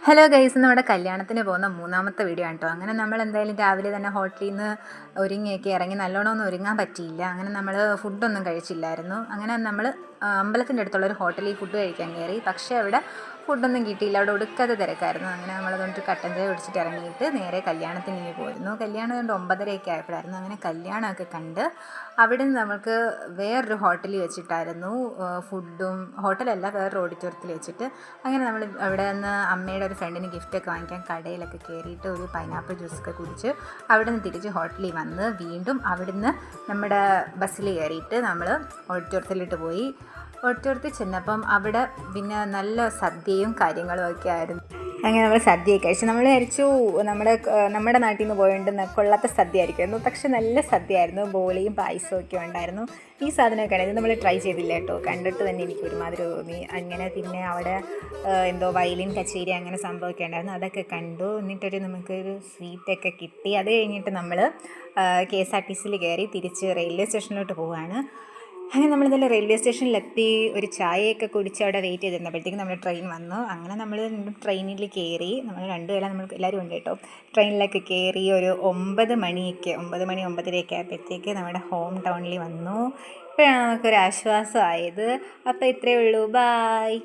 Hello guys, നമ്മുടെ കല്യാണത്തിന് പോകുന്ന മൂന്നാമത്തെ വീഡിയോ ആണ് കേട്ടോ. അങ്ങനെ നമ്മൾ എന്തായാലും രാവിലെ തന്നെ ഹോട്ടലിൽ നിന്ന് ഒരുങ്ങിയൊക്കെ ഇറങ്ങി. നല്ലോണമൊന്നും ഒരുങ്ങാൻ പറ്റിയില്ല. അങ്ങനെ നമ്മൾ ഫുഡൊന്നും കഴിച്ചില്ലായിരുന്നു. അങ്ങനെ നമ്മൾ അമ്പലത്തിൻ്റെ അടുത്തുള്ളൊരു ഹോട്ടലിൽ ഫുഡ് കഴിക്കാൻ കയറി. പക്ഷേ അവിടെ ഫുഡൊന്നും കിട്ടിയില്ല. അവിടെ ഒടുക്കത്തെ തിരക്കായിരുന്നു. അങ്ങനെ നമ്മളതുകൊണ്ട് കട്ടൻ ചായ കുടിച്ചിട്ട് ഇറങ്ങിയിട്ട് നേരെ കല്യാണത്തിന് ഇനി പോയിരുന്നു. കല്യാണം കണ്ട് 9:30 ആയപ്പോഴായിരുന്നു. അങ്ങനെ കല്യാണമൊക്കെ കണ്ട് അവിടെ നിന്ന് നമുക്ക് വേറൊരു ഹോട്ടലിൽ വെച്ചിട്ടായിരുന്നു ഫുഡും. ഹോട്ടലല്ല, വേറൊരു ഓഡിറ്റോറിയത്തിൽ വെച്ചിട്ട്. അങ്ങനെ നമ്മൾ അവിടെ നിന്ന് അമ്മയുടെ ഒരു ഫ്രണ്ടിന് ഗിഫ്റ്റൊക്കെ വാങ്ങിക്കാൻ കടയിലൊക്കെ കയറിയിട്ട് ഒരു പൈനാപ്പിൾ ജ്യൂസൊക്കെ കുടിച്ച് അവിടെ നിന്ന് തിരിച്ച് ഹോട്ടലിൽ വന്ന് വീണ്ടും അവിടുന്ന് നമ്മുടെ ബസ്സിൽ കയറിയിട്ട് നമ്മൾ ഓഡിറ്റോറിയത്തിലോട്ട് പോയി. ഓഡിറ്റോറിയത്തിൽ ചെന്നപ്പം അവിടെ പിന്നെ നല്ല സദ്യയും കാര്യങ്ങളും ഒക്കെ ആയിരുന്നു. അങ്ങനെ നമ്മൾ സദ്യയൊക്കെ കഴിച്ചു. നമ്മൾ വിചാരിച്ചു നമ്മുടെ നാട്ടിൽ നിന്ന് പോയിട്ട് കൊള്ളാത്ത സദ്യ ആയിരിക്കുമായിരുന്നു. പക്ഷെ നല്ല സദ്യ ആയിരുന്നു. ബോളിയും പായസവും ഒക്കെ ഉണ്ടായിരുന്നു. ഈ സാധനമൊക്കെ ഇത് നമ്മൾ ട്രൈ ചെയ്തില്ല കേട്ടോ. കണ്ടിട്ട് തന്നെ എനിക്ക് ഒരുമാതിരി തോന്നി. അങ്ങനെ പിന്നെ അവിടെ എന്തോ വയലിൻ കച്ചേരി അങ്ങനെ സംഭവമൊക്കെ ഉണ്ടായിരുന്നു. അതൊക്കെ കണ്ടു. എന്നിട്ടൊരു നമുക്കൊരു സ്വീറ്റൊക്കെ കിട്ടി. അത് കഴിഞ്ഞിട്ട് നമ്മൾ KSRTCയിൽ കയറി തിരിച്ച് റെയിൽവേ സ്റ്റേഷനിലോട്ട് പോവുകയാണ്. അങ്ങനെ നമ്മളിതെല്ലാം റെയിൽവേ സ്റ്റേഷനിലെത്തി ഒരു ചായയൊക്കെ കുടിച്ച് അവിടെ വെയിറ്റ് ചെയ്തിരുന്നപ്പോഴത്തേക്കും നമ്മുടെ ട്രെയിൻ വന്നു. അങ്ങനെ നമ്മൾ ട്രെയിനിൽ കയറി. നമ്മൾ രണ്ടുപേരും നമ്മൾ എല്ലാവരും ഉണ്ട് കേട്ടോ. ട്രെയിനിലൊക്കെ കയറി ഒരു 9 മണി 9:30 ആയപ്പോഴത്തേക്ക് നമ്മുടെ ഹോം ടൗണിൽ വന്നു. ഇപ്പോഴാണ് നമുക്കൊരു ആശ്വാസമായത്. അപ്പോൾ ഇത്രയേ ഉള്ളൂ. ബായ്.